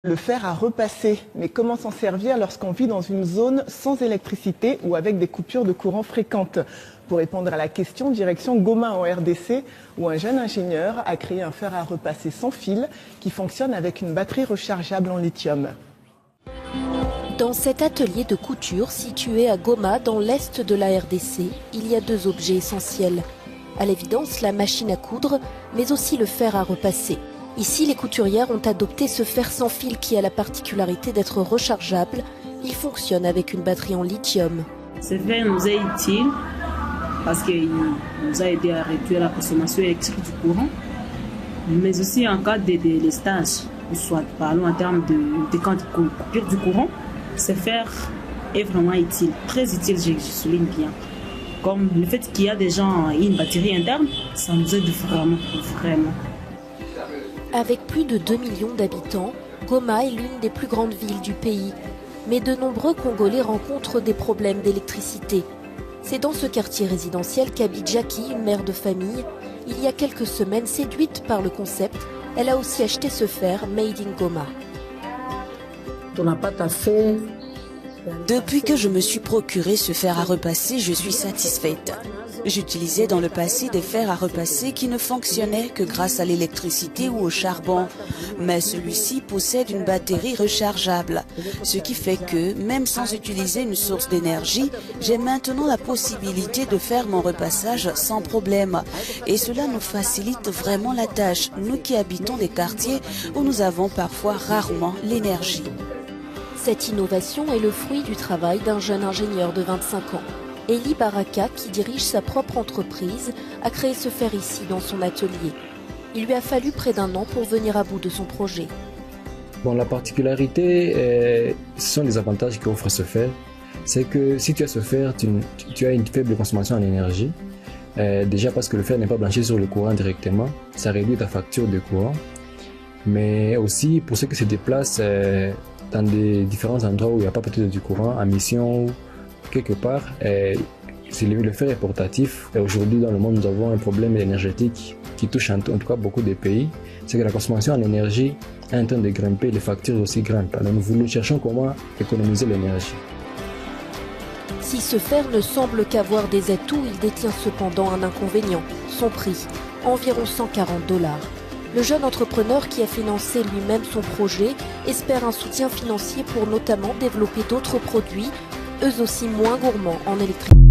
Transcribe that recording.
Le fer à repasser, mais comment s'en servir lorsqu'on vit dans une zone sans électricité ou avec des coupures de courant fréquentes? Pour répondre à la question, direction Goma en RDC, où un jeune ingénieur a créé un fer à repasser sans fil qui fonctionne avec une batterie rechargeable en lithium. Dans cet atelier de couture situé à Goma, dans l'est de la RDC, il y a deux objets essentiels. À l'évidence, la machine à coudre, mais aussi le fer à repasser. Ici, les couturières ont adopté ce fer sans fil qui a la particularité d'être rechargeable. Il fonctionne avec une batterie en lithium. Ce fer nous est utile parce qu'il nous a aidé à réduire la consommation électrique du courant, mais aussi en cas de délestage, soit parlons en termes de coupure du courant, ce fer est vraiment utile, très utile, je souligne bien. Comme le fait qu'il y a des gens et une batterie interne, ça nous aide vraiment. Avec plus de 2 millions d'habitants, Goma est l'une des plus grandes villes du pays. Mais de nombreux Congolais rencontrent des problèmes d'électricité. C'est dans ce quartier résidentiel qu'habite Jackie, une mère de famille. Il y a quelques semaines, séduite par le concept, elle a aussi acheté ce fer Made in Goma. Depuis que je me suis procuré ce fer à repasser, je suis satisfaite. J'utilisais dans le passé des fers à repasser qui ne fonctionnaient que grâce à l'électricité ou au charbon. Mais celui-ci possède une batterie rechargeable, ce qui fait que, même sans utiliser une source d'énergie, j'ai maintenant la possibilité de faire mon repassage sans problème. Et cela nous facilite vraiment la tâche, nous qui habitons des quartiers où nous avons parfois rarement l'énergie. Cette innovation est le fruit du travail d'un jeune ingénieur de 25 ans. Eli Baraka, qui dirige sa propre entreprise, a créé ce fer ici dans son atelier. Il lui a fallu près d'un an pour venir à bout de son projet. Bon, la particularité, ce sont les avantages qu'offre ce fer. C'est que si tu as ce fer, tu as une faible consommation en énergie. Déjà parce que le fer n'est pas branché sur le courant directement, ça réduit ta facture de courant. Mais aussi pour ceux qui se déplacent dans des différents endroits où il n'y a pas peut-être du courant, en mission ou quelque part, le fer est portatif. Et aujourd'hui, dans le monde, nous avons un problème énergétique qui touche en tout cas beaucoup de pays. C'est que la consommation en énergie est en train de grimper, les factures aussi grimpent. Alors nous cherchons comment économiser l'énergie. Si ce fer ne semble qu'avoir des atouts, il détient cependant un inconvénient, son prix, environ $140. Le jeune entrepreneur qui a financé lui-même son projet espère un soutien financier pour notamment développer d'autres produits, eux aussi moins gourmands en électricité.